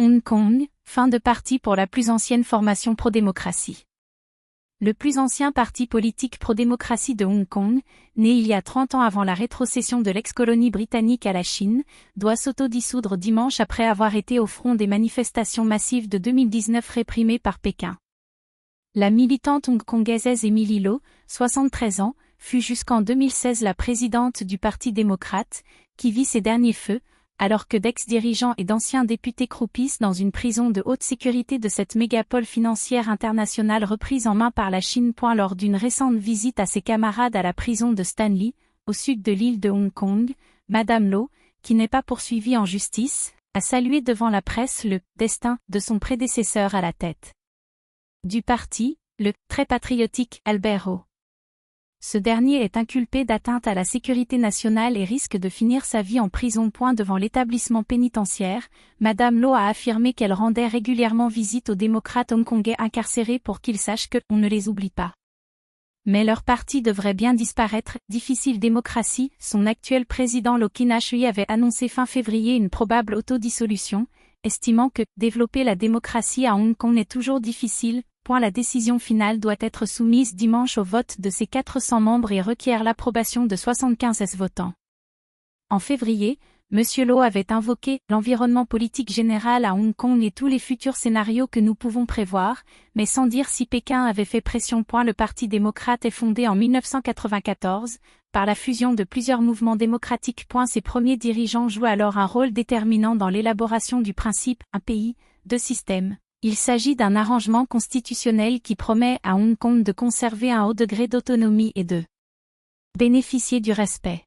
Hong Kong, fin de parti pour la plus ancienne formation pro-démocratie. Le plus ancien parti politique pro-démocratie de Hong Kong, né il y a 30 ans avant la rétrocession de l'ex-colonie britannique à la Chine, doit s'autodissoudre dimanche après avoir été au front des manifestations massives de 2019 réprimées par Pékin. La militante hongkongaise Emily Lo, 73 ans, fut jusqu'en 2016 la présidente du Parti démocrate, qui vit ses derniers feux, alors que d'ex-dirigeants et d'anciens députés croupissent dans une prison de haute sécurité de cette mégapole financière internationale reprise en main par la Chine. Lors d'une récente visite à ses camarades à la prison de Stanley, au sud de l'île de Hong Kong, Madame Lo, qui n'est pas poursuivie en justice, a salué devant la presse le « destin » de son prédécesseur à la tête du parti, le « très patriotique » Albert Ho. Ce dernier est inculpé d'atteinte à la sécurité nationale et risque de finir sa vie en prison. Devant l'établissement pénitentiaire, Madame Lo a affirmé qu'elle rendait régulièrement visite aux démocrates hongkongais incarcérés pour qu'ils sachent qu'on ne les oublie pas. Mais leur parti devrait bien disparaître. Difficile démocratie, son actuel président Lau Khin-Shui avait annoncé fin février une probable autodissolution, estimant que développer la démocratie à Hong Kong est toujours difficile. La décision finale doit être soumise dimanche au vote de ses 400 membres et requiert l'approbation de 75 votants. En février, M. Lo avait invoqué l'environnement politique général à Hong Kong et tous les futurs scénarios que nous pouvons prévoir, mais sans dire si Pékin avait fait pression. Le Parti démocrate est fondé en 1994, par la fusion de plusieurs mouvements démocratiques. Ses premiers dirigeants jouent alors un rôle déterminant dans l'élaboration du principe « un pays, deux systèmes ». Il s'agit d'un arrangement constitutionnel qui promet à Hong Kong de conserver un haut degré d'autonomie et de bénéficier du respect